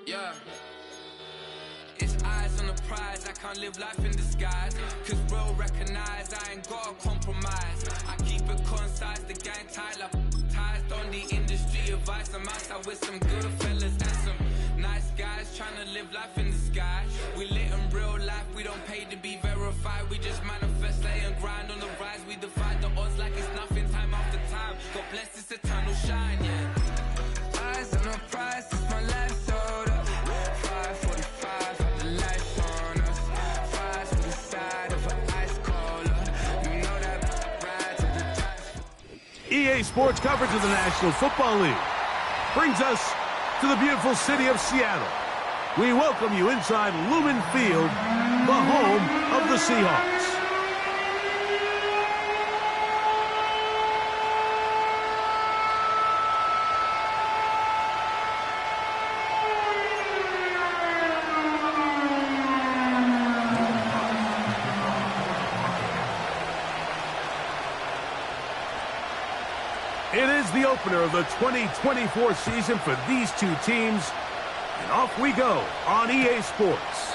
Yeah. It's eyes on the prize, I can't live life in disguise. Cause real recognize I ain't gotta compromise. I keep it concise, the gang tight like ties. On the industry advice, I'm outside with some good fellas and some nice guys trying to live life in disguise. We lit in real life, we don't pay to be verified. We just manifest, lay and grind on the rise. We defy the odds like it's nothing, time after time. God bless this eternal shine, yeah. Eyes on the prize, it's my life sold up. 5:45, have the lights on us. Fries with the side of an ice cola. You know that ride to the top. EA Sports coverage of the National Football League brings us to the beautiful city of Seattle. We welcome you inside Lumen Field, the home of the Seahawks. It is the opener of the 2024 season for these two teams. And off we go on EA Sports.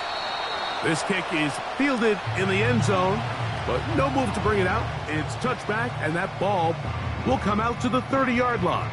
This kick is fielded in the end zone, but no move to bring it out. It's touchback, and that ball will come out to the 30-yard line.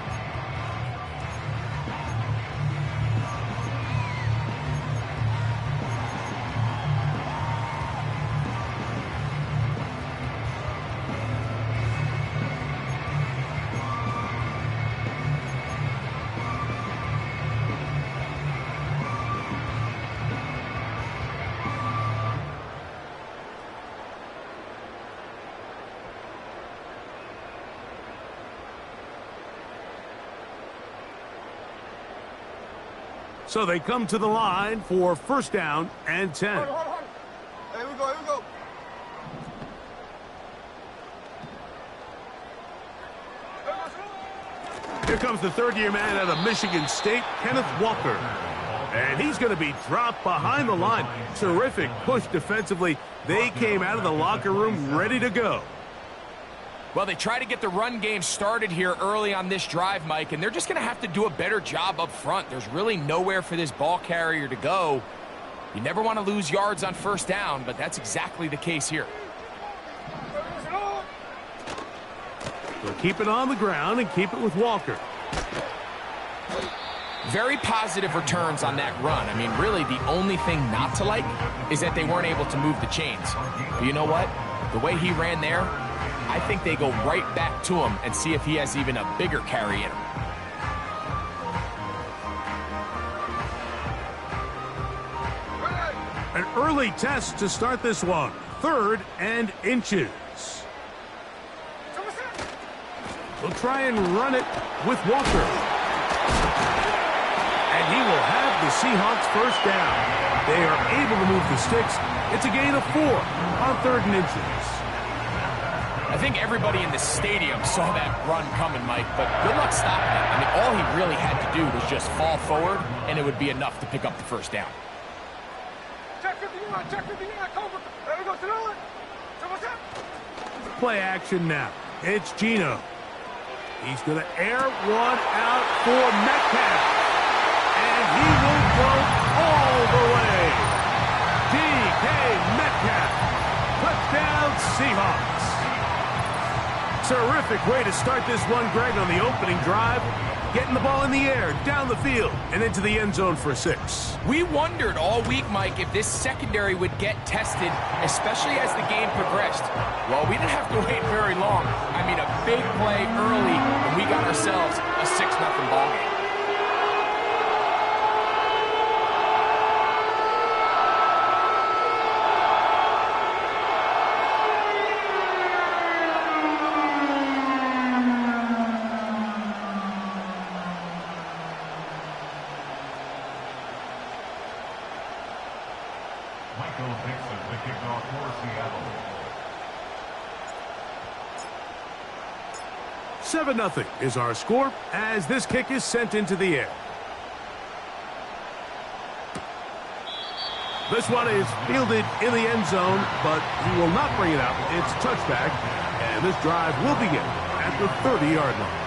So they come to the line for first down and 10. Hold on. Here we go. Here comes the third-year man out of Michigan State, Kenneth Walker. And he's going to be dropped behind the line. Terrific push defensively. They came out of the locker room ready to go. Well, they try to get the run game started here early on this drive, Mike, and they're just going to have to do a better job up front. There's really nowhere for this ball carrier to go. You never want to lose yards on first down, but that's exactly the case here. They'll keep it on the ground and keep it with Walker. Very positive returns on that run. I mean, really, the only thing not to like is that they weren't able to move the chains. But you know what? The way he ran there, I think they go right back to him and see if he has even a bigger carry in him. An early test to start this one. 3rd and inches. We'll try and run it with Walker. And he will have the Seahawks first down. They are able to move the sticks. It's a gain of 4 on 3rd and inches. I think everybody in the stadium saw that run coming, Mike, but good luck stopping it. I mean, all he really had to do was just fall forward, and it would be enough to pick up the first down. Check 51, Cobra. There we go, to the line. What's up? Play action now. It's Geno. He's going to air one out for Metcalf. And he will go all the way. DK Metcalf. Touchdown Seahawks. Terrific way to start this one, Greg, on the opening drive. Getting the ball in the air, down the field, and into the end zone for 6. We wondered all week, Mike, if this secondary would get tested, especially as the game progressed. Well, we didn't have to wait very long. I mean, a big play early, and we got ourselves a 6-0 ball game. Michael Dixon, the kickoff for Seattle. 7-0 is our score as this kick is sent into the air. This one is fielded in the end zone, but he will not bring it out. It's touchback, and this drive will begin at the 30-yard line.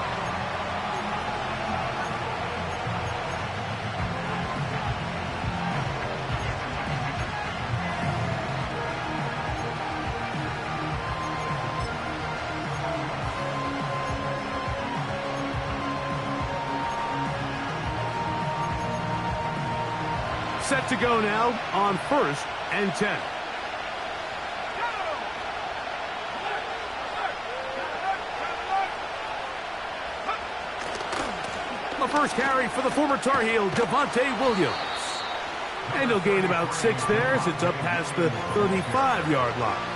Set to go now on 1st and 10. The first carry for the former Tar Heel, Javonte Williams. And he'll gain about 6 there as it's up past the 35-yard line.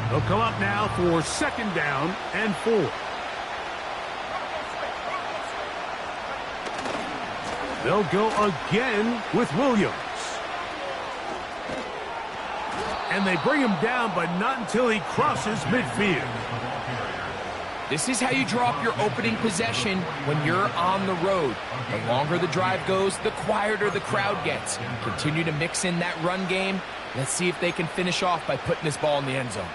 They'll come up now for 2nd down and 4. They'll go again with Williams. And they bring him down, but not until he crosses midfield. This is how you draw up your opening possession when you're on the road. The longer the drive goes, the quieter the crowd gets. Continue to mix in that run game. Let's see if they can finish off by putting this ball in the end zone.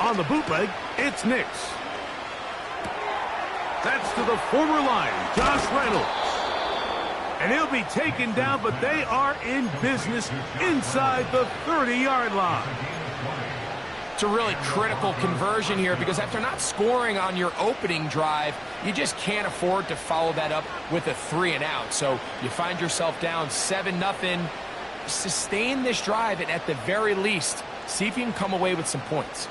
On the bootleg, it's Nix. That's to the former Lion, Josh Reynolds. And he'll be taken down, but they are in business inside the 30-yard line. It's a really critical conversion here because after not scoring on your opening drive, you just can't afford to follow that up with a 3-and-out. So you find yourself down 7-0. Sustain this drive, and at the very least, see if you can come away with some points.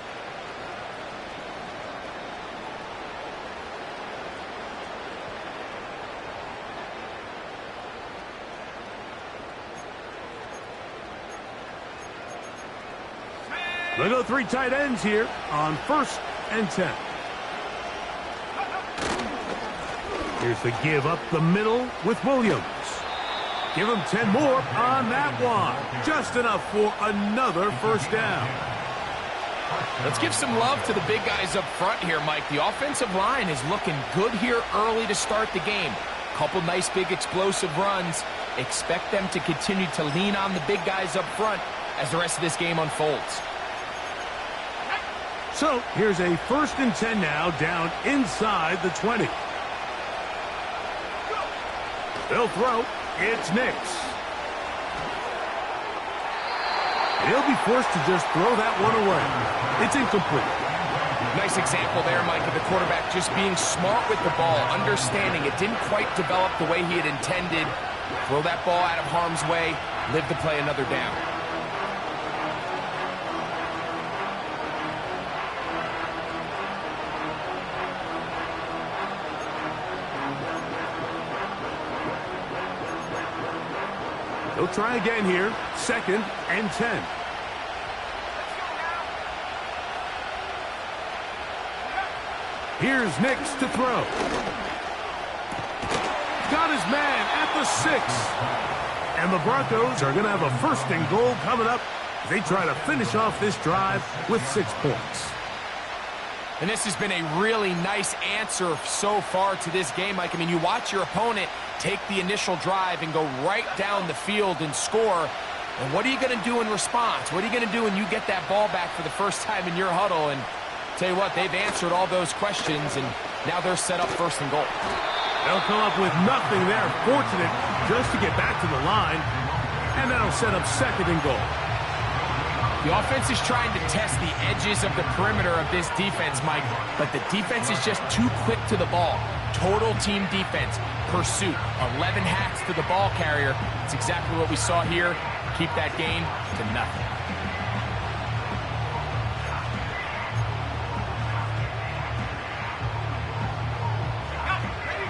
They'll go 3 tight ends here on 1st and 10. Here's the give up the middle with Williams. Give him 10 more on that one. Just enough for another 1st down. Let's give some love to the big guys up front here, Mike. The offensive line is looking good here early to start the game. Couple nice big explosive runs. Expect them to continue to lean on the big guys up front as the rest of this game unfolds. So here's a 1st and 10 now down inside the 20. They'll throw. It's Nix. He'll be forced to just throw that one away. It's incomplete. Nice example there, Mike, of the quarterback just being smart with the ball, understanding it didn't quite develop the way he had intended. Throw that ball out of harm's way, live to play another down. They'll try again here. 2nd and 10. Here's Nix to throw. Got his man at the 6. And the Broncos are going to have a 1st and goal coming up. They try to finish off this drive with 6 points. And this has been a really nice answer so far to this game, Mike. I mean, you watch your opponent take the initial drive and go right down the field and score. And what are you going to do in response? What are you going to do when you get that ball back for the first time in your huddle? And tell you what, they've answered all those questions, and now they're set up 1st and goal. They'll come up with nothing there. Fortunate just to get back to the line. And that'll set up 2nd and goal. The offense is trying to test the edges of the perimeter of this defense, Mike, but the defense is just too quick to the ball. Total team defense, pursuit, 11 hacks to the ball carrier. It's exactly what we saw here. Keep that gain to nothing.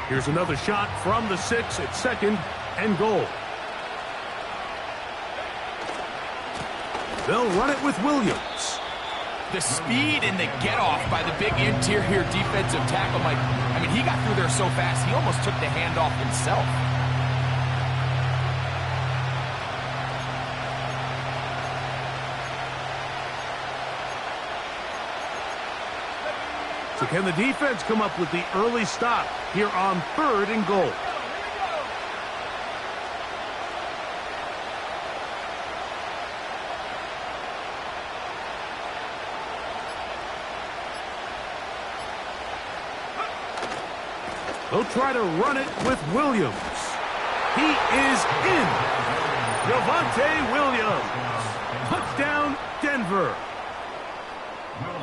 Here's another shot from the 6 at 2nd and goal. They'll run it with Williams. The speed and the get-off by the big interior defensive tackle, Mike. I mean, he got through there so fast, he almost took the handoff himself. So can the defense come up with the early stop here on 3rd and goal? They'll try to run it with Williams. He is in. Javonte Williams. Touchdown, Denver.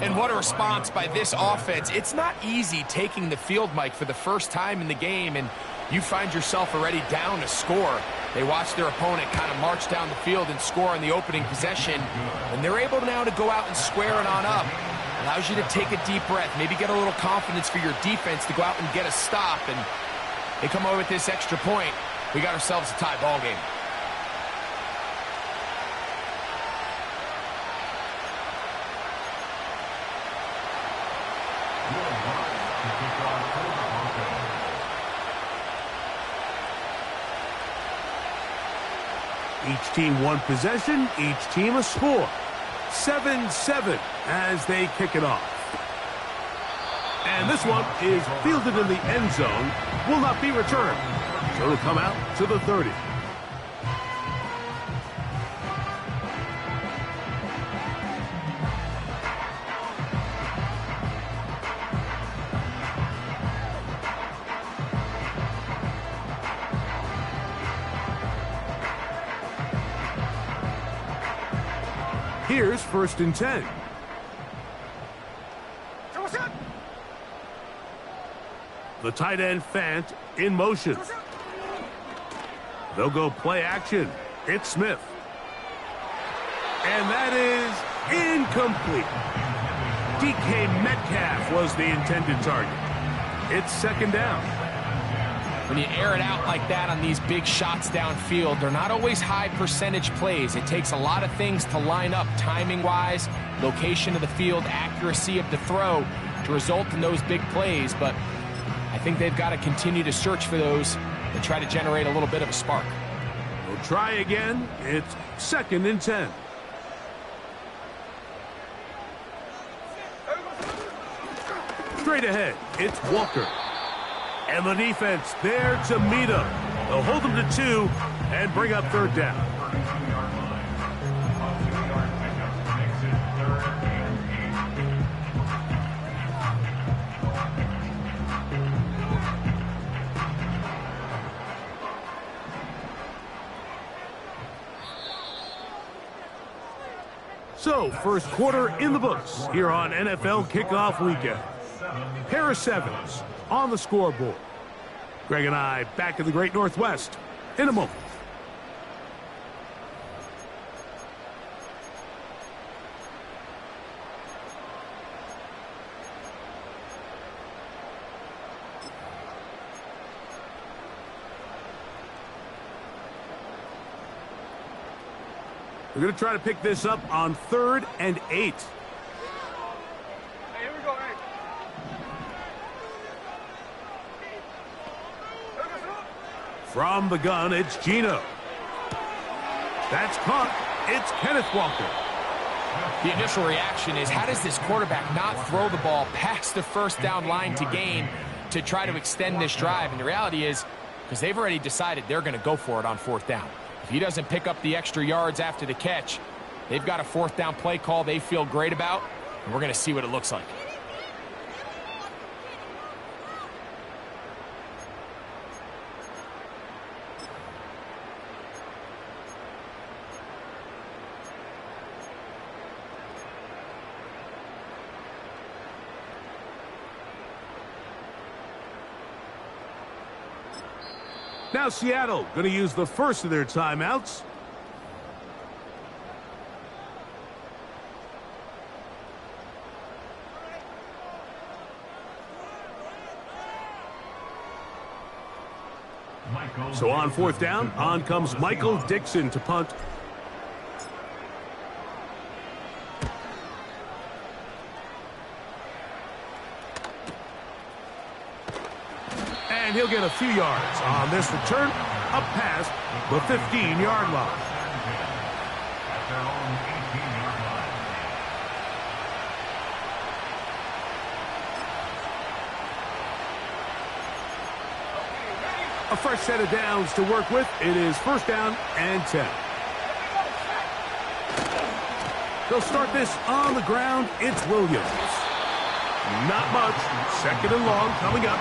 And what a response by this offense. It's not easy taking the field, Mike, for the first time in the game, and you find yourself already down a score. They watch their opponent kind of march down the field and score in the opening possession, and they're able now to go out and square it on up. Allows you to take a deep breath, maybe get a little confidence for your defense to go out and get a stop, and they come away with this extra point. We got ourselves a tie ball game. Each team one possession, each team a score. 7-7 as they kick it off. And this one is fielded in the end zone, will not be returned. So it'll come out to the 30. Here's 1st and 10. The tight end Fant in motion. They'll go play action. It's Smith. And that is incomplete. DK Metcalf was the intended target. It's 2nd down. When you air it out like that on these big shots downfield, they're not always high percentage plays. It takes a lot of things to line up timing-wise, location of the field, accuracy of the throw to result in those big plays. But I think they've got to continue to search for those and try to generate a little bit of a spark. We'll try again. It's 2nd and 10. Straight ahead, it's Walker. And the defense there to meet him. They'll hold him to 2 and bring up 3rd down. So, 1st quarter in the books here on NFL Kickoff Weekend. Pair of 7s on the scoreboard. Greg and I back in the Great Northwest in a moment. We're going to try to pick this up on 3rd and 8. From the gun, it's Geno. That's caught. It's Kenneth Walker. The initial reaction is, how does this quarterback not throw the ball past the 1st down line to gain to try to extend this drive? And the reality is, because they've already decided they're going to go for it on 4th down. If he doesn't pick up the extra yards after the catch, they've got a 4th down play call they feel great about, and we're going to see what it looks like. Now Seattle going to use the first of their timeouts. So on 4th down, on comes Michael Dixon to punt. And he'll get a few yards on this return, up past the 15-yard line. A fresh set of downs to work with. It is first down and 10. They'll start this on the ground. It's Williams. Not much. Second and long coming up.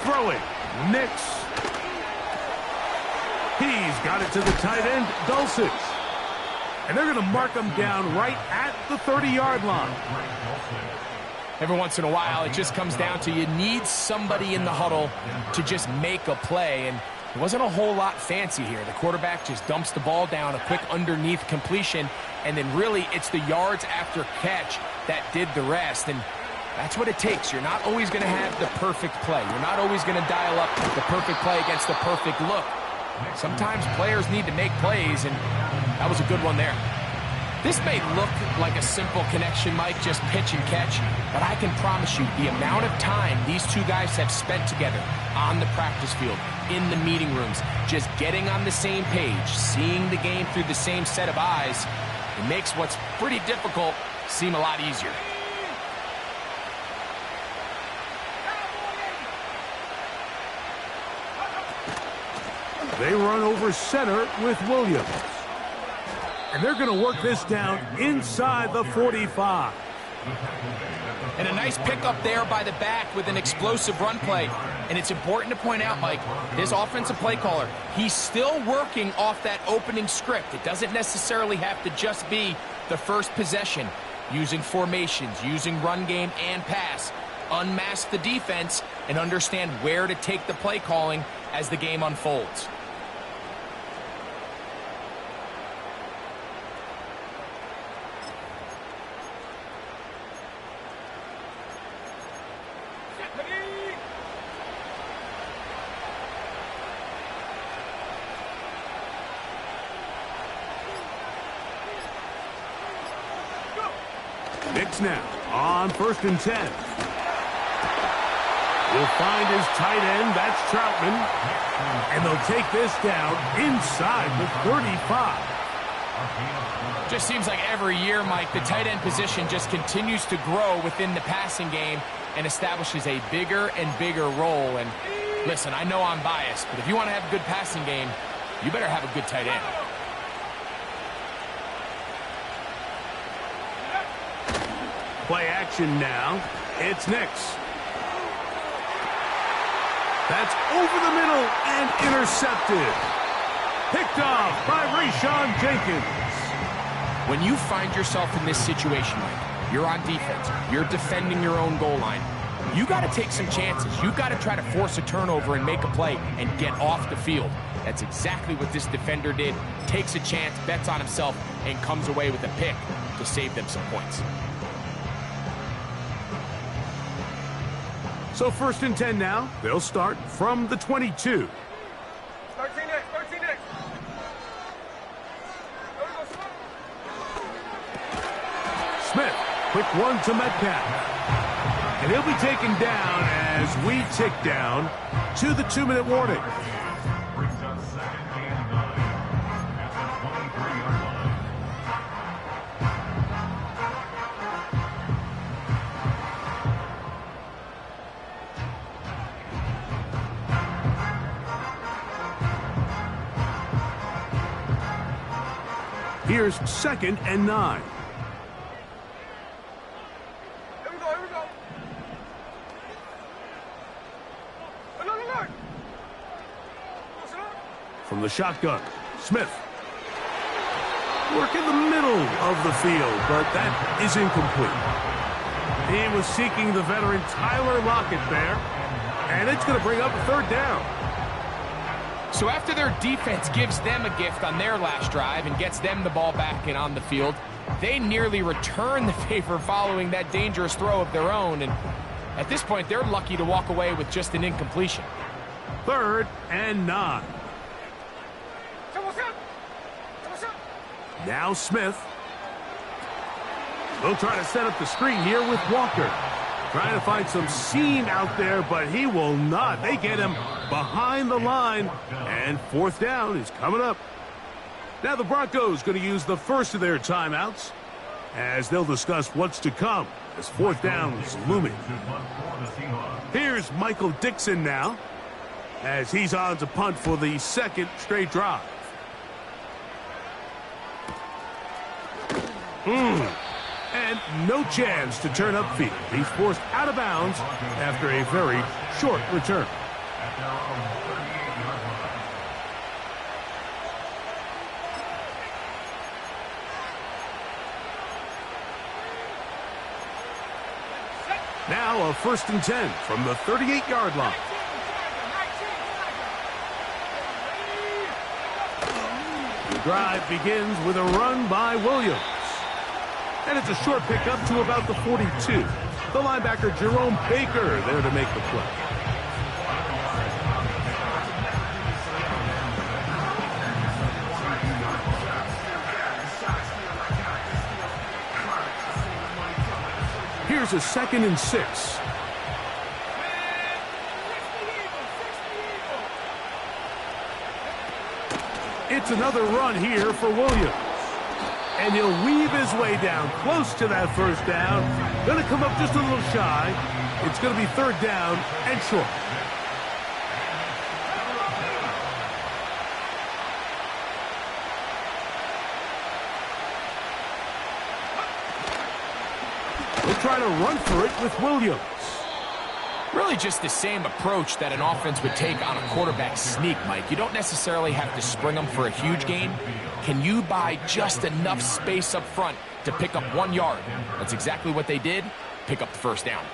Throwing, Nix. He's got it to the tight end, Dulcich. And they're going to mark him down right at the 30-yard line. Every once in a while, it just comes down to you need somebody in the huddle to just make a play. And it wasn't a whole lot fancy here. The quarterback just dumps the ball down, a quick underneath completion, and then really it's the yards after catch that did the rest. And that's what it takes. You're not always going to have the perfect play. You're not always going to dial up the perfect play against the perfect look. Sometimes players need to make plays, and that was a good one there. This may look like a simple connection, Mike, just pitch and catch, but I can promise you the amount of time these two guys have spent together on the practice field, in the meeting rooms, just getting on the same page, seeing the game through the same set of eyes, it makes what's pretty difficult seem a lot easier. They run over center with Williams. And they're going to work this down inside the 45. And a nice pickup there by the back with an explosive run play. And it's important to point out, Mike, his offensive play caller, he's still working off that opening script. It doesn't necessarily have to just be the first possession. Using formations, using run game and pass. Unmask the defense and understand where to take the play calling as the game unfolds. Nix now on 1st and 10. Will find his tight end, that's Troutman. And they'll take this down inside the 35. Just seems like every year, Mike, the tight end position just continues to grow within the passing game and establishes a bigger and bigger role. And listen, I know I'm biased, but if you want to have a good passing game, you better have a good tight end. Play action now. It's Nix. That's over the middle and intercepted. Picked off by Rayshawn Jenkins. When you find yourself in this situation, Mike, you're on defense, you're defending your own goal line, you got to take some chances. You got to try to force a turnover and make a play and get off the field. That's exactly what this defender did. Takes a chance, bets on himself, and comes away with a pick to save them some points. So 1st and 10 now. They'll start from the 22. 13X. Smith, quick one to Metcalf. And he'll be taken down as we tick down to the 2-minute warning. Brings up 2nd and 9 at the 23-yard line. Here's 2nd and 9. Here we go. Look. From the shotgun, Smith. Work in the middle of the field, but that is incomplete. He was seeking the veteran Tyler Lockett there, and it's going to bring up a 3rd down. So after their defense gives them a gift on their last drive and gets them the ball back and on the field, They nearly return the favor following that dangerous throw of their own, and at this point, they're lucky to walk away with just an incompletion. 3rd and 9. Now Smith. They'll try to set up the screen here with Walker. Trying to find some seam out there, but he will not. They get him behind the line, and 4th down is coming up. Now the Broncos going to use the first of their timeouts as they'll discuss what's to come as 4th down is looming. Here's Michael Dixon now as he's on to punt for the 2nd straight drive. And no chance to turn upfield. He's forced out of bounds after a very short return. Now a 1st and 10 from the 38-yard line. The drive begins with a run by Williams. And it's a short pickup to about the 42. The linebacker, Jerome Baker, there to make the play. Here's a 2nd and 6. It's another run here for Williams. And he'll weave his way down close to that 1st down. Going to come up just a little shy. It's going to be 3rd down and short. They'll try to run for it with Williams. Really just the same approach that an offense would take on a quarterback sneak, Mike. You don't necessarily have to spring them for a huge gain. Can you buy just enough space up front to pick up 1 yard? That's exactly what they did. Pick up the 1st down.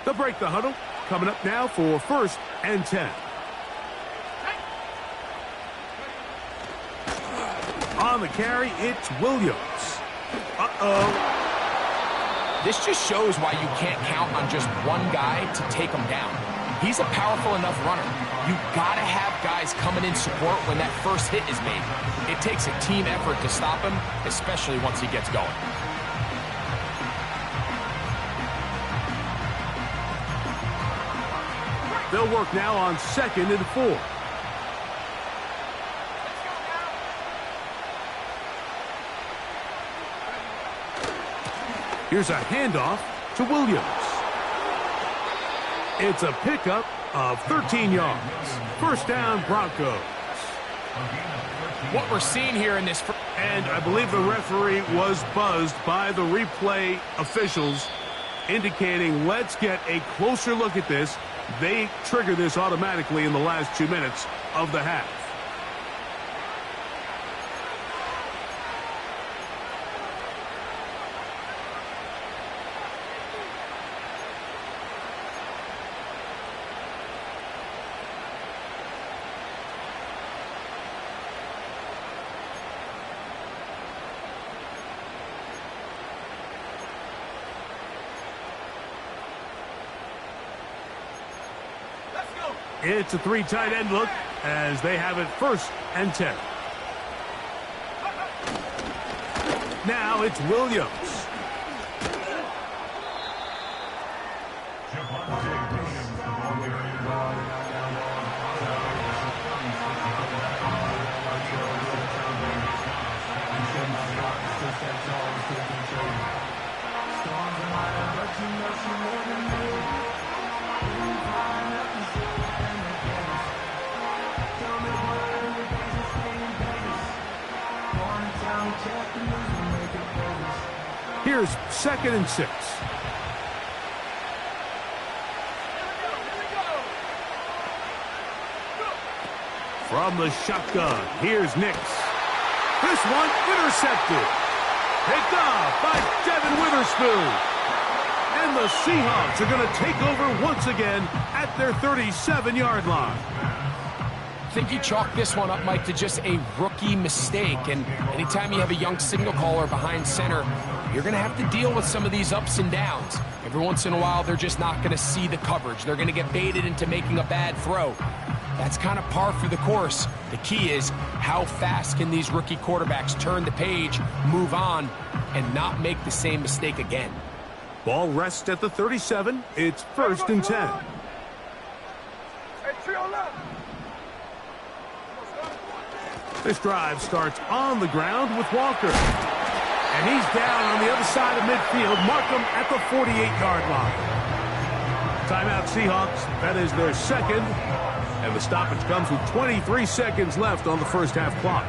They'll break the huddle. Coming up now for 1st and 10. On the carry, it's Williams. This just shows why you can't count on just one guy to take him down. He's a powerful enough runner. You gotta have guys coming in support when that first hit is made. It takes a team effort to stop him, especially once he gets going. They'll work now on 2nd and 4. Here's a handoff to Williams. It's a pickup of 13 yards. 1st down, Broncos. What we're seeing here in this... And I believe the referee was buzzed by the replay officials, indicating let's get a closer look at this. They trigger this automatically in the last 2 minutes of the half. It's a 3 tight end look as they have it 1st and 10. Now it's Williams. Here's 2nd and 6. From the shotgun, here's Nix. This one intercepted. Picked off by Devin Witherspoon. And the Seahawks are going to take over once again at their 37-yard line. I think you chalk this one up, Mike, to just a rookie mistake. And anytime you have a young signal caller behind center, you're going to have to deal with some of these ups and downs. Every once in a while, they're just not going to see the coverage. They're going to get baited into making a bad throw. That's kind of par for the course. The key is how fast can these rookie quarterbacks turn the page, move on, and not make the same mistake again. Ball rests at the 37. It's 1st and 10. Hey, trio left. This drive starts on the ground with Walker. And he's down on the other side of midfield. Mark him at the 48-yard line. Timeout Seahawks. That is their second. And the stoppage comes with 23 seconds left on the first half clock.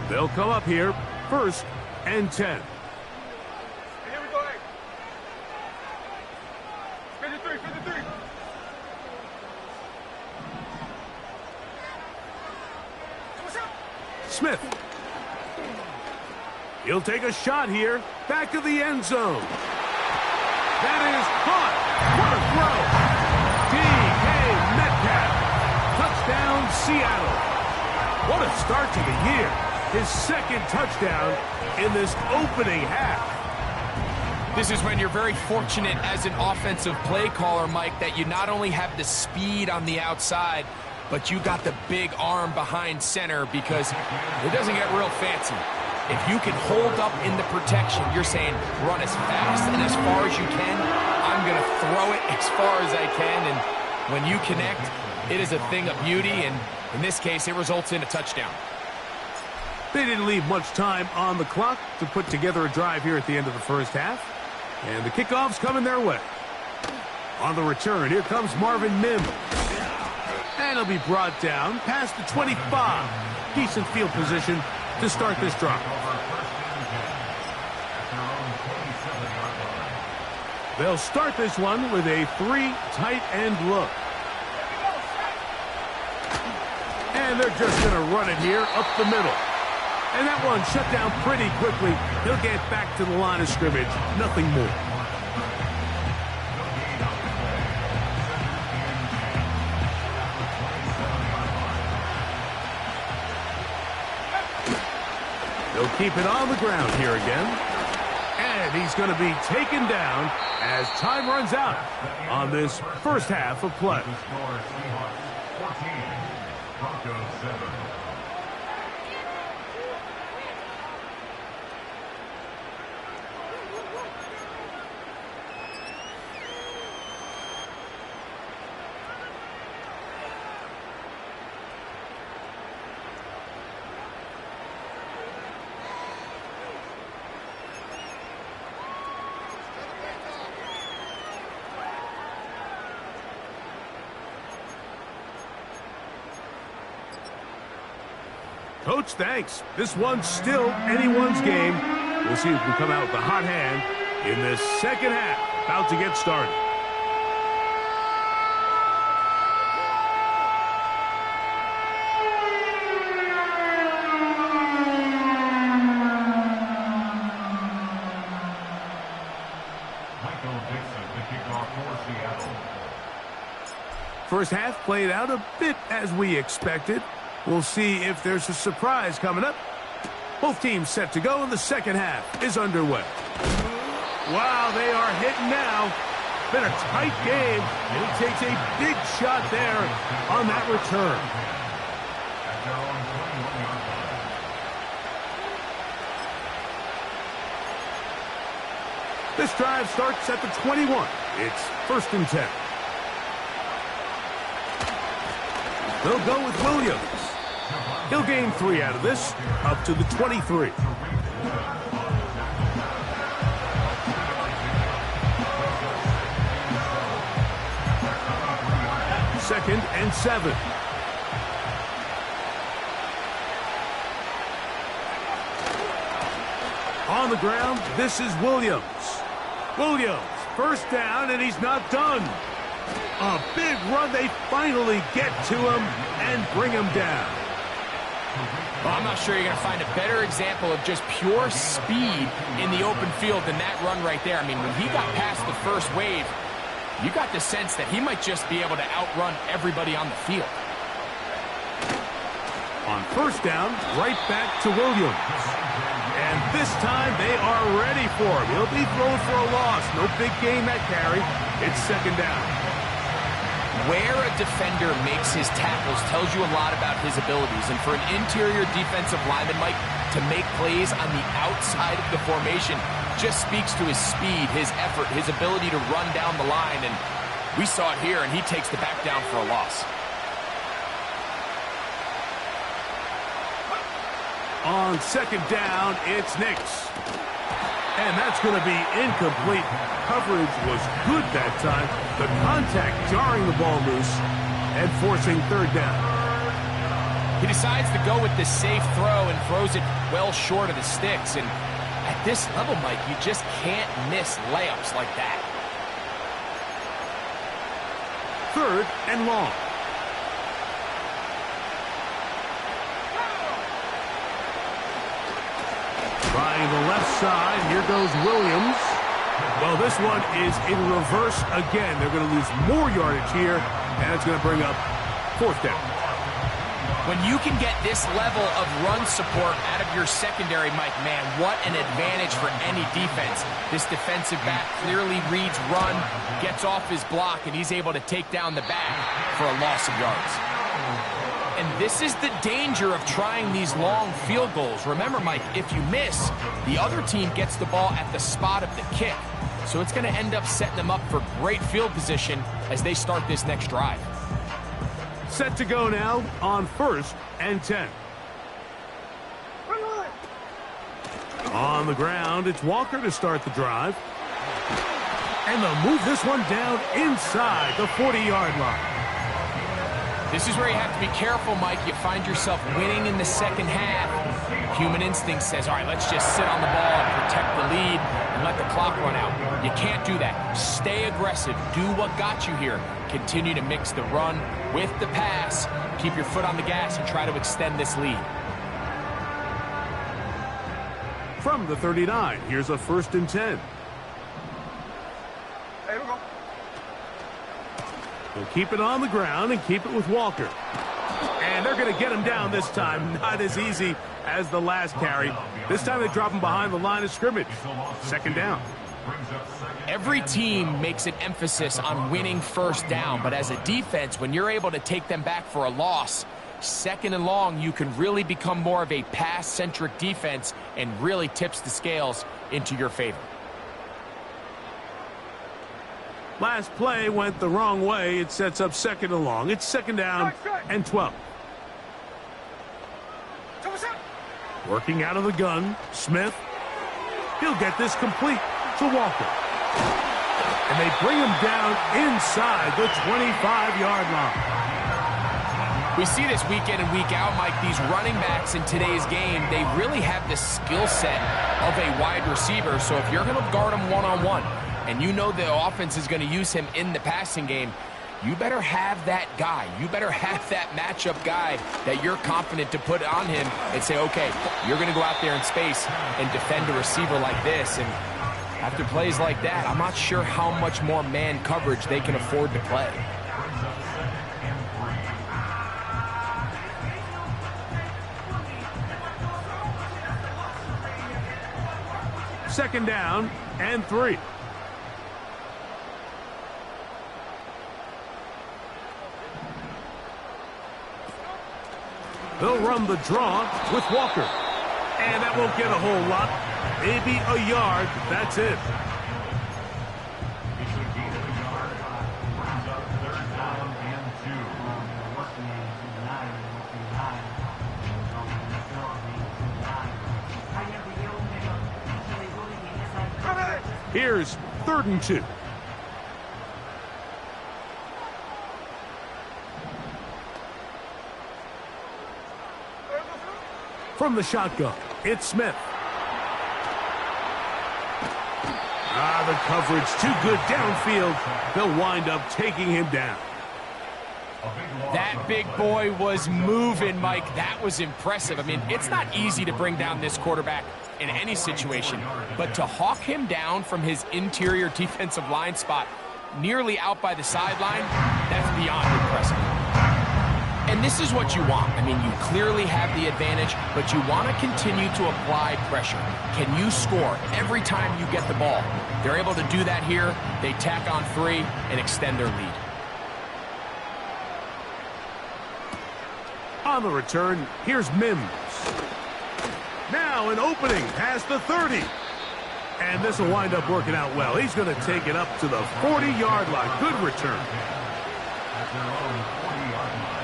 They'll come up here, 1st and 10. Hey, here we go, hey. 53, 53. What's up? Smith. He'll take a shot here. Back of the end zone. That is caught. What a throw. D.K. Metcalf. Touchdown, Seattle. What a start to the year. His second touchdown in this opening half. This is when you're very fortunate as an offensive play caller, Mike, that you not only have the speed on the outside, but you got the big arm behind center, because it doesn't get real fancy. If you can hold up in the protection, you're saying run as fast and as far as you can. I'm going to throw it as far as I can. And when you connect, it is a thing of beauty. And in this case, it results in a touchdown. They didn't leave much time on the clock to put together a drive here at the end of the first half. And the kickoff's coming their way. On the return, here comes Marvin Mims. And he'll be brought down past the 25. Decent field position to start this drive. They'll start this one with a 3 tight end look. And they're just going to run it here up the middle. And that one shut down pretty quickly. He'll get back to the line of scrimmage. Nothing more. They'll keep it on the ground here again. And he's going to be taken down as time runs out on this first half of play. 14, Broncos 7. Coach, thanks. This one's still anyone's game. We'll see who can come out with the hot hand in this second half. About to get started. Michael Dixon, the kickoff for Seattle. First half played out a bit as we expected. We'll see if there's a surprise coming up. Both teams set to go, and the second half is underway. Wow, they are hitting now. Been a tight game, and he takes a big shot there on that return. At their own 21-yard line. This drive starts at the 21. It's 1st and 10. They'll go with Williams. He'll gain 3 out of this, up to the 23. Second and 7. On the ground, this is Williams. Williams, first down, and he's not done. A big run. They finally get to him and bring him down. Well, I'm not sure you're going to find a better example of just pure speed in the open field than that run right there. I mean, when he got past the first wave, you got the sense that he might just be able to outrun everybody on the field. On first down, right back to Williams. And this time they are ready for him. He'll be thrown for a loss. No big gain that carry. It's second down. Where a defender makes his tackles tells you a lot about his abilities. And for an interior defensive lineman, Mike, to make plays on the outside of the formation just speaks to his speed, his effort, his ability to run down the line. And we saw it here, and he takes the back down for a loss. On second down, it's Nix. And that's going to be incomplete. Coverage was good that time. The contact jarring the ball loose and forcing third down. He decides to go with the safe throw and throws it well short of the sticks. And at this level, Mike, you just can't miss layups like that. Third and long. Trying the left side. Here goes Williams. Well, this one is in reverse again. They're going to lose more yardage here, and it's going to bring up fourth down. When you can get this level of run support out of your secondary, Mike, man, what an advantage for any defense. This defensive back clearly reads run, gets off his block, and he's able to take down the back for a loss of yards. And this is the danger of trying these long field goals. Remember, Mike, if you miss, the other team gets the ball at the spot of the kick. So it's going to end up setting them up for great field position as they start this next drive. Set to go now on first and 10. On the ground, it's Walker to start the drive. And they'll move this one down inside the 40-yard line. This is where you have to be careful, Mike. You find yourself winning in the second half. Human instinct says, all right, let's just sit on the ball and protect the lead and let the clock run out. You can't do that. Stay aggressive. Do what got you here. Continue to mix the run with the pass. Keep your foot on the gas and try to extend this lead. From the 39, here's a first and 10. Here we go. They'll keep it on the ground and keep it with Walker. And they're going to get him down this time. Not as easy as the last carry. This time they drop him behind the line of scrimmage. Second down. Every team makes an emphasis on winning first down, but as a defense, when you're able to take them back for a loss, second and long, you can really become more of a pass-centric defense and really tips the scales into your favor. Last play went the wrong way. It sets up second and long. It's second down and 12. Working out of the gun, Smith. He'll get this complete to Walker. And they bring him down inside the 25-yard line. We see this week in and week out, Mike, these running backs in today's game, they really have the skill set of a wide receiver. So if you're going to guard him one-on-one, and you know the offense is going to use him in the passing game, you better have that guy. You better have that matchup guy that you're confident to put on him and say, okay, you're going to go out there in space and defend a receiver like this. And after plays like that, I'm not sure how much more man coverage they can afford to play. Second down and 3. They'll run the draw with Walker. And that won't get a whole lot. Maybe a yard. That's it. Here's 3rd and 2. From the shotgun, it's Smith. The coverage too good downfield. They'll wind up taking him down. That big boy was moving, Mike. That was impressive. I mean, it's not easy to bring down this quarterback in any situation, but to hawk him down from his interior defensive line spot nearly out by the sideline, that's beyond impressive. And this is what you want. I mean, you clearly have the advantage, but you want to continue to apply pressure. Can you score every time you get the ball? They're able to do that here. They tack on 3 and extend their lead. On the return, here's Mims. Now an opening past the 30. And this will wind up working out well. He's going to take it up to the 40-yard line. Good return. At their own 40-yard line.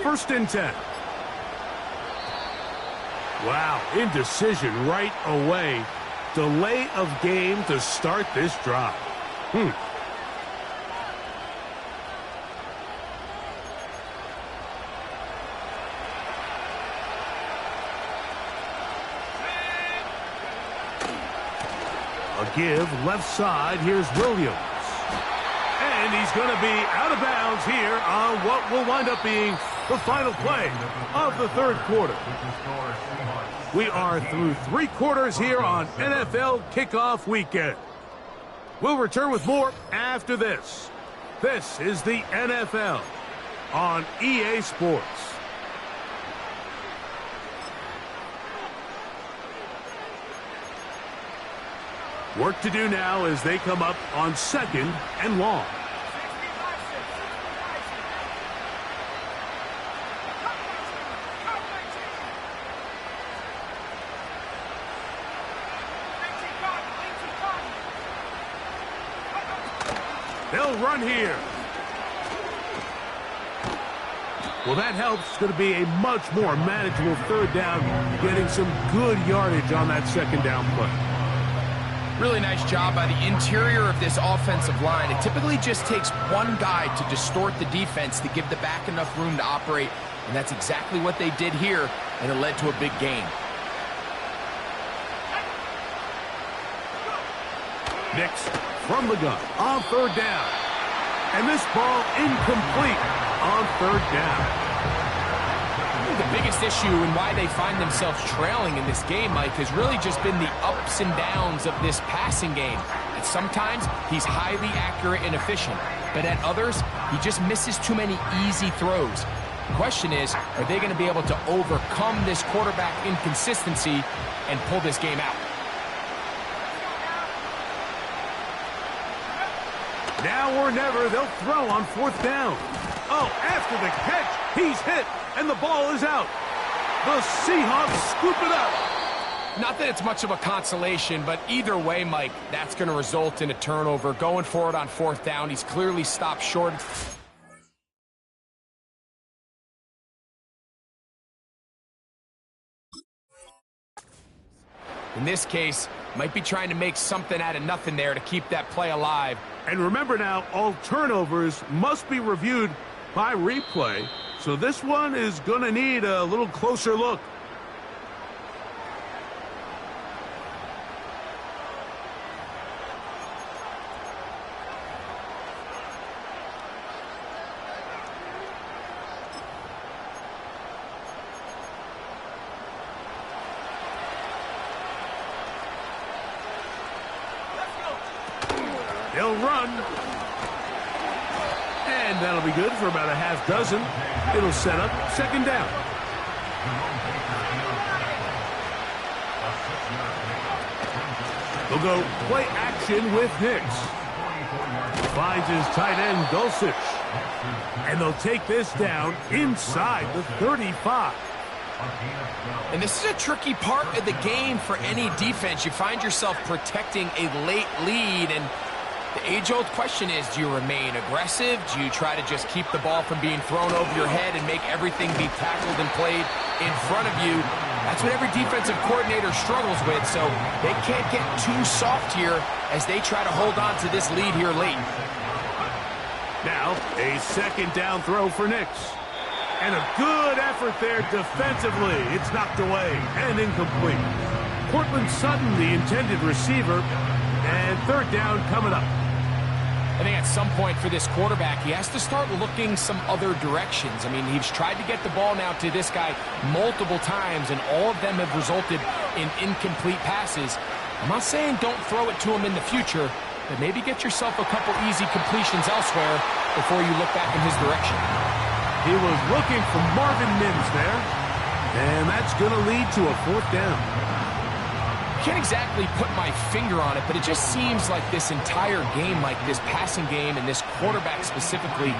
First and 10. Wow, indecision right away. Delay of game to start this drive. A give left side. Here's Williams. And he's going to be out of bounds here on what will wind up being the final play of the third quarter. We are through 3 quarters here on NFL Kickoff Weekend. We'll return with more after this. This is the NFL on EA Sports. Work to do now as they come up on 2nd and long. They'll run here. Well, that helps. It's going to be a much more manageable third down, getting some good yardage on that second down play. Really nice job by the interior of this offensive line. It typically just takes one guy to distort the defense to give the back enough room to operate, and that's exactly what they did here, and it led to a big gain. Nix from the gun on third down. And this ball incomplete on third down. The biggest issue and why they find themselves trailing in this game, Mike, has really just been the ups and downs of this passing game. And sometimes he's highly accurate and efficient, but at others, he just misses too many easy throws. The question is, are they going to be able to overcome this quarterback inconsistency and pull this game out? Now or never, they'll throw on 4th down. Oh, after the catch, he's hit, and the ball is out. The Seahawks scoop it up. Not that it's much of a consolation, but either way, Mike, that's going to result in a turnover. Going forward on 4th down, he's clearly stopped short. In this case, might be trying to make something out of nothing there to keep that play alive. And remember now, all turnovers must be reviewed by replay, so this one is going to need a little closer look. They'll run. And that'll be good for about a half dozen. It'll set up 2nd down. They'll go play action with Nix. Finds his tight end, Dulcich. And they'll take this down inside the 35. And this is a tricky part of the game for any defense. You find yourself protecting a late lead, and the age-old question is, do you remain aggressive? Do you try to just keep the ball from being thrown over your head and make everything be tackled and played in front of you? That's what every defensive coordinator struggles with, so they can't get too soft here as they try to hold on to this lead here late. Now, a second down throw for Nix. And a good effort there defensively. It's knocked away and incomplete. Cortland Sutton, the intended receiver, and third down coming up. I think at some point for this quarterback, he has to start looking some other directions. I mean, he's tried to get the ball now to this guy multiple times, and all of them have resulted in incomplete passes. I'm not saying don't throw it to him in the future, but maybe get yourself a couple easy completions elsewhere before you look back in his direction. He was looking for Marvin Mims there, and that's going to lead to a fourth down. Can't exactly put my finger on it, but it just seems like this entire game, like this passing game and this quarterback specifically,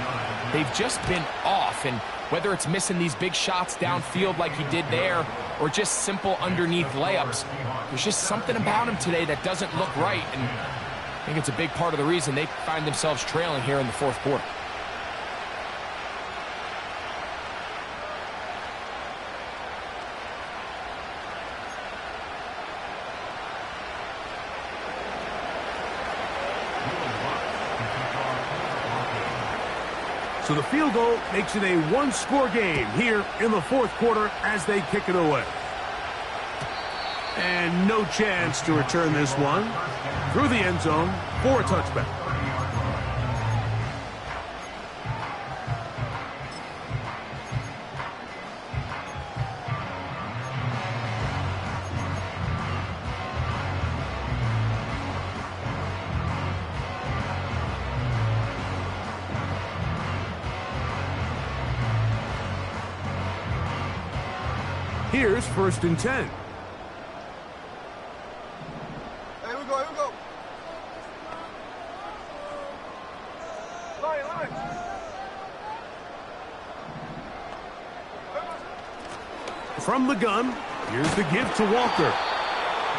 they've just been off. And whether it's missing these big shots downfield like he did there or just simple underneath layups, there's just something about him today that doesn't look right. And I think it's a big part of the reason they find themselves trailing here in the fourth quarter. So the field goal makes it a one-score game here in the fourth quarter as they kick it away. And no chance to return this one through the end zone for a touchback. Here's first and 10. Here we go, here we go. Line. From the gun, here's the give to Walker.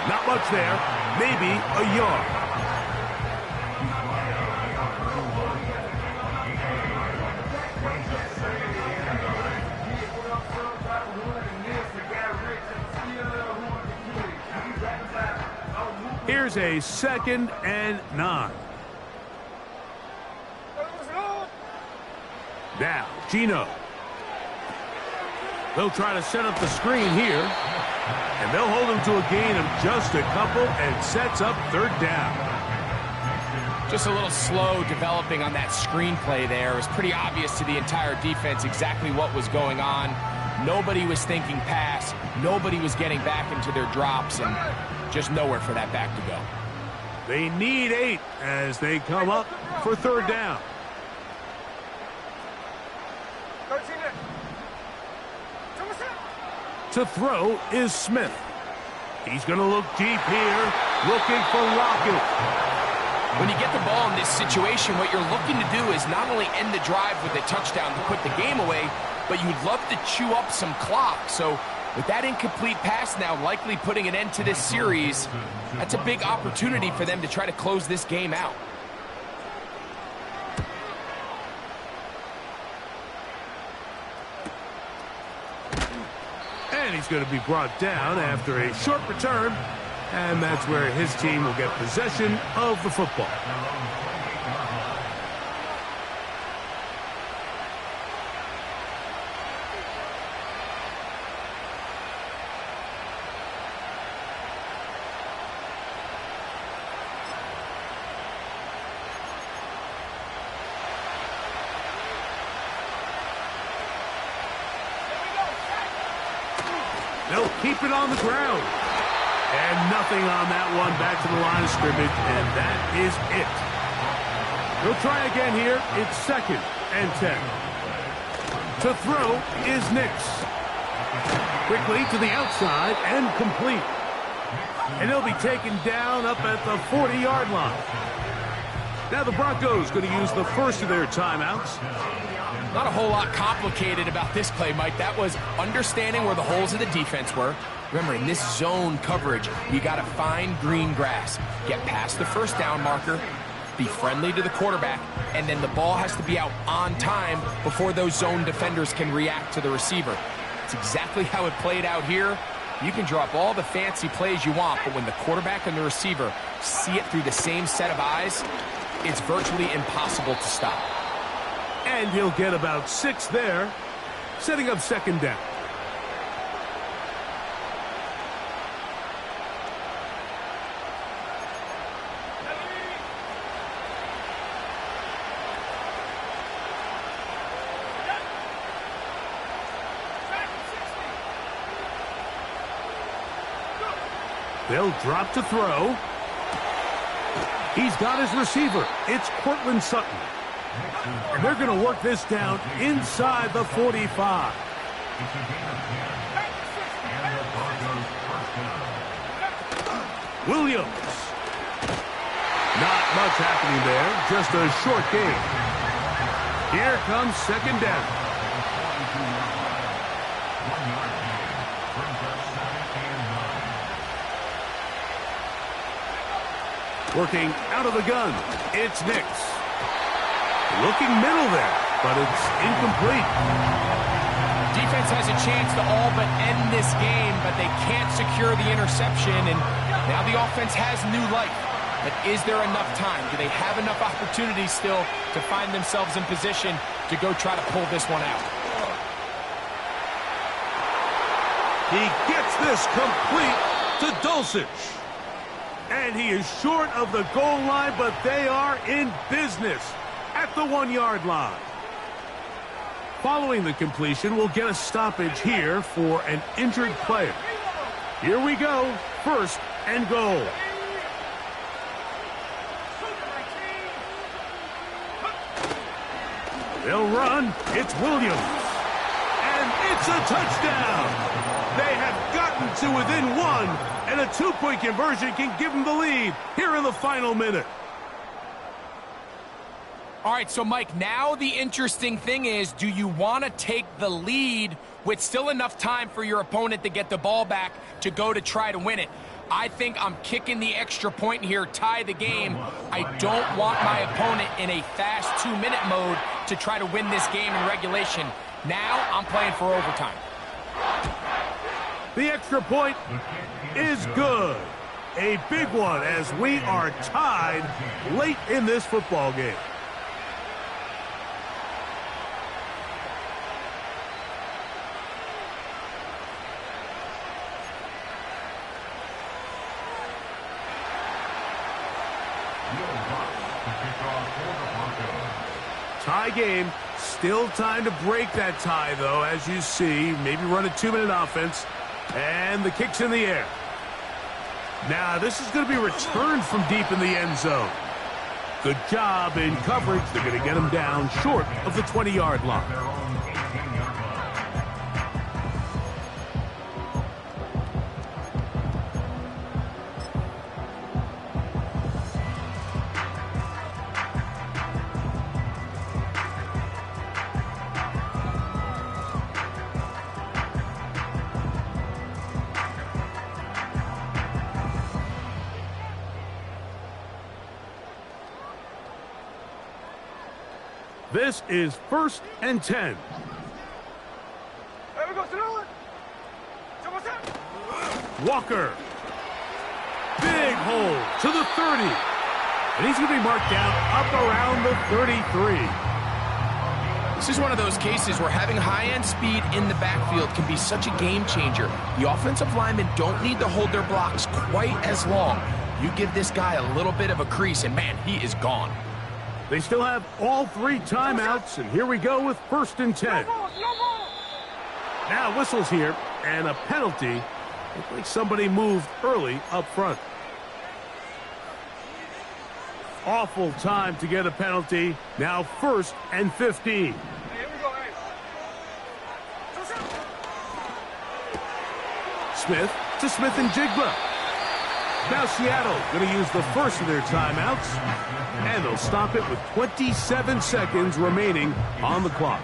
Not much there, maybe a yard. Here's a 2nd and 9. Now, Gino. They'll try to set up the screen here. And they'll hold him to a gain of just a couple and sets up third down. Just a little slow developing on that screen play there. It was pretty obvious to the entire defense exactly what was going on. Nobody was thinking pass. Nobody was getting back into their drops, and just nowhere for that back to go. They need 8 as they come up for third down. To throw is Smith. He's going to look deep here, looking for Lockett. When you get the ball in this situation, what you're looking to do is not only end the drive with a touchdown to put the game away, but you'd love to chew up some clock. So with that incomplete pass now likely putting an end to this series, that's a big opportunity for them to try to close this game out. And he's going to be brought down after a short return, and that's where his team will get possession of the football. They'll keep it on the ground. And nothing on that one, back to the line of scrimmage, and that is it. They'll try again here. It's 2nd and 10. To throw is Nix. Quickly to the outside and complete. And he'll be taken down up at the 40-yard line. Now the Broncos going to use the first of their timeouts. Not a whole lot complicated about this play, Mike. That was understanding where the holes of the defense were. Remember, in this zone coverage, you got to find green grass. Get past the first down marker, be friendly to the quarterback, and then the ball has to be out on time before those zone defenders can react to the receiver. It's exactly how it played out here. You can drop all the fancy plays you want, but when the quarterback and the receiver see it through the same set of eyes, it's virtually impossible to stop. And he'll get about 6 there, setting up second down. They'll drop to throw. He's got his receiver. It's Courtland Sutton. And they're going to work this down inside the 45. It's a gain of 10. And the Broncos first down. Williams. Not much happening there, just a short gain. Here comes second down. 1-yard gain. Brings up 2nd and 9. Working out of the gun, it's Nix. Looking middle there, but it's incomplete. Defense has a chance to all but end this game, but they can't secure the interception, and now the offense has new life. But is there enough time? Do they have enough opportunities still to find themselves in position to go try to pull this one out? He gets this complete to Dulcich. And he is short of the goal line, but they are in business at the 1-yard line. Following the completion, we'll get a stoppage here for an injured player. Here we go, 1st and goal. They'll run, it's Williams. And it's a touchdown! They have gotten to within 1, and a 2-point conversion can give them the lead here in the final minute. All right, so Mike, now the interesting thing is, do you want to take the lead with still enough time for your opponent to get the ball back to go to try to win it? I think I'm kicking the extra point here, tie the game. I don't want my opponent in a fast 2-minute mode to try to win this game in regulation. Now I'm playing for overtime. The extra point is good. A big one as we are tied late in this football game. Tie game. Still time to break that tie, though, as you see. Maybe run a 2-minute offense. And the kick's in the air. Now, this is going to be returned from deep in the end zone. Good job in coverage. They're going to get him down short of the 20-yard line. This is 1st and 10. There we go, Sonoma. What's that? Walker. Big hole to the 30. And he's going to be marked down up around the 33. This is one of those cases where having high-end speed in the backfield can be such a game changer. The offensive linemen don't need to hold their blocks quite as long. You give this guy a little bit of a crease, and man, he is gone. They still have all 3 timeouts, and here we go with 1st and 10. Now whistles here, and a penalty. Looks like somebody moved early up front. Awful time to get a penalty. Now 1st and 15. Here we go, hey. Smith to Smith and Jigba. Now Seattle going to use the first of their timeouts, and they'll stop it with 27 seconds remaining on the clock.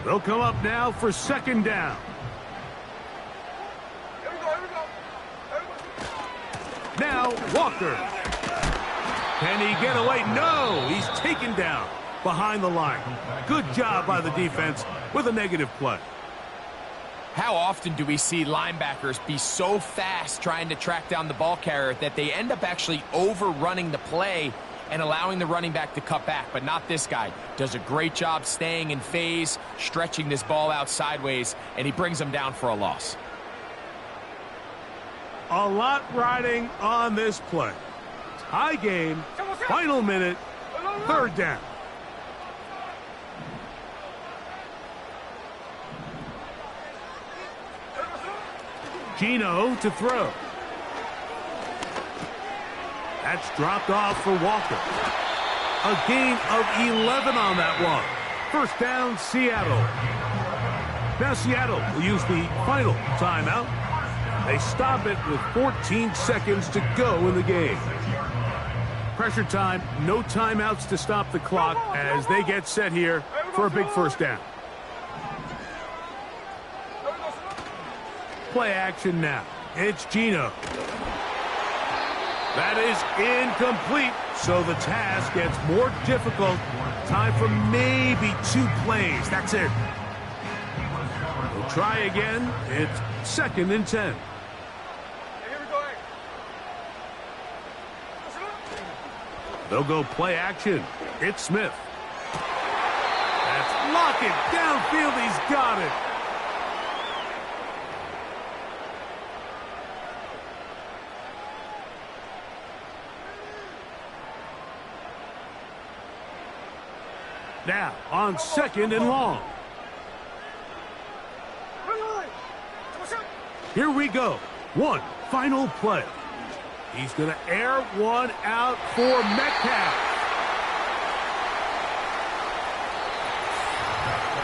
They'll come up now for second down. Here we go, here we go. Now Walker. Can he get away? No, he's taken down behind the line. Good job by the defense with a negative play. How often do we see linebackers be so fast trying to track down the ball carrier that they end up actually overrunning the play and allowing the running back to cut back? But not this guy. Does a great job staying in phase, stretching this ball out sideways, and he brings him down for a loss. A lot riding on this play. Tie game, final minute, third down. Geno to throw. That's dropped off for Walker. A gain of 11 on that one. First down, Seattle. Now Seattle will use the final timeout. They stop it with 14 seconds to go in the game. Pressure time, no timeouts to stop the clock as they get set here for a big first down. Play action now. It's Geno. That is incomplete, so the task gets more difficult. Time for maybe 2 plays. That's it. We'll try again. It's second and 10. They'll go play action. It's Smith. That's Lockett downfield. He's got it. Now on second and long. Here we go. One final play. He's going to air one out for Metcalf.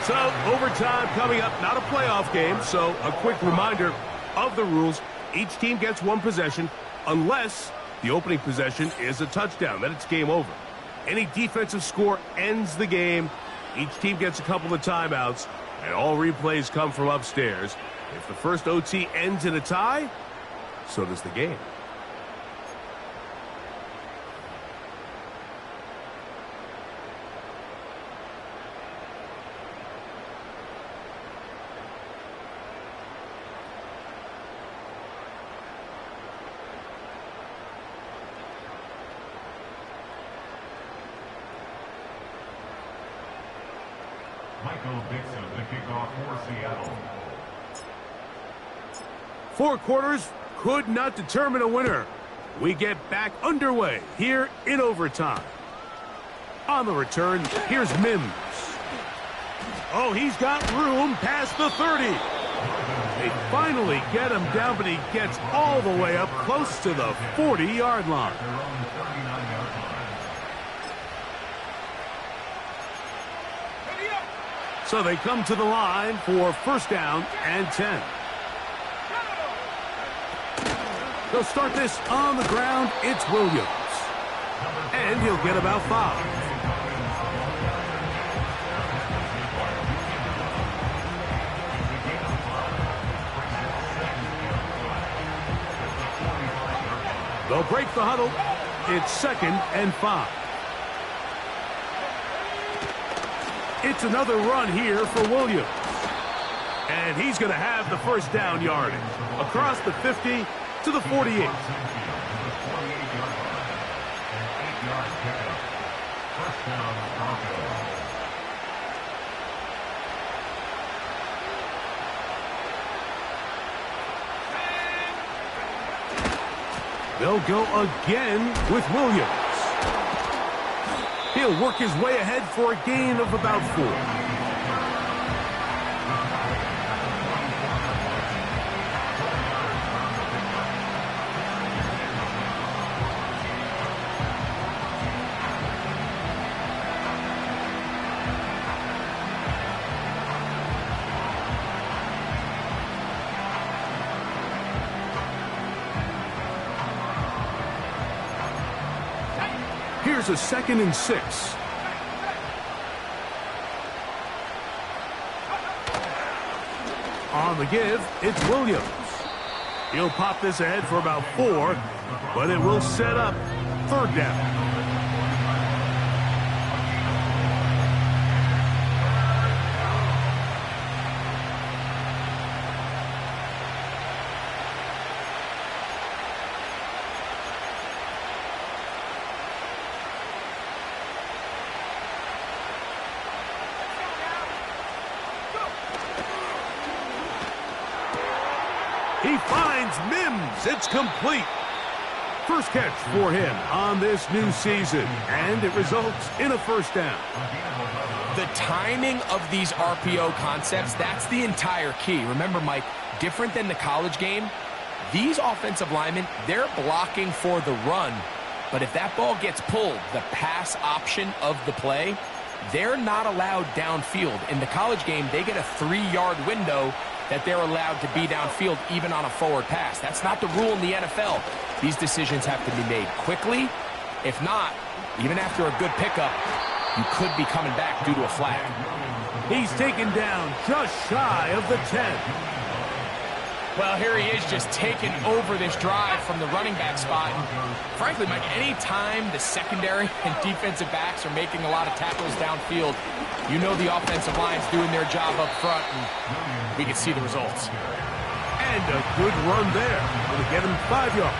So, overtime coming up. Not a playoff game, so a quick reminder of the rules. Each team gets 1 possession unless the opening possession is a touchdown. Then it's game over. Any defensive score ends the game. Each team gets a couple of timeouts, and all replays come from upstairs. If the first OT ends in a tie, so does the game. Michael Dixon, the kickoff for Seattle. 4 quarters could not determine a winner. We get back underway here in overtime. On the return, here's Mims. Oh, he's got room past the 30. They finally get him down, but he gets all the way up close to the 40-yard line. So they come to the line for first down and 10. They'll start this on the ground. It's Williams. And he'll get about 5. They'll break the huddle. It's second and 5. It's another run here for Williams. And he's going to have the first down yardage across the 50 to the 48. They'll go again with Williams. He'll work his way ahead for a gain of about 4. Here's a 2nd and 6. On the give, it's Williams. He'll pop this ahead for about 4, but it will set up 3rd down. He finds Mims. It's complete. First catch for him on this new season, and it results in a 1st down. The timing of these RPO concepts, that's the entire key. Remember, Mike, different than the college game, these offensive linemen, they're blocking for the run. But if that ball gets pulled, the pass option of the play, they're not allowed downfield. In the college game, they get a 3-yard window that they're allowed to be downfield even on a forward pass. That's not the rule in the NFL. These decisions have to be made quickly. If not, even after a good pickup, you could be coming back due to a flag. He's taken down just shy of the 10. Well, here he is just taking over this drive from the running back spot. And frankly, Mike, any time the secondary and defensive backs are making a lot of tackles downfield, you know the offensive line's doing their job up front, and we can see the results. And a good run there. Going to get him 5 yards.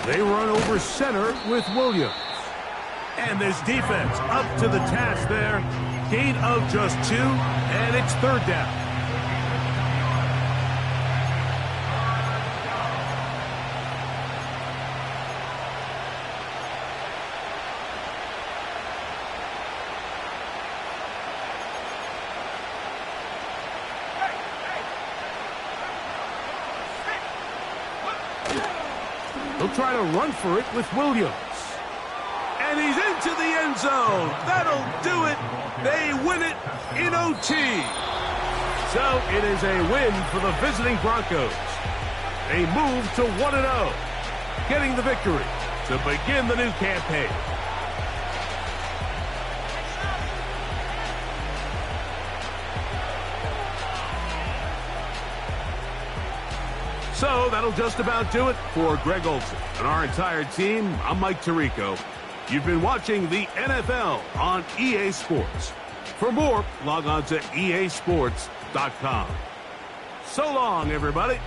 They run over center with Williams. And this defense up to the task there. Gain of just 2, and it's 3rd down. He'll try to run for it with Williams. And he's into the end zone. That'll do it. They win it in OT. So it is a win for the visiting Broncos. They move to 1-0, getting the victory to begin the new campaign. So that'll just about do it for Greg Olsen and our entire team. I'm Mike Tirico. You've been watching the NFL on EA Sports. For more, log on to easports.com. So long, everybody.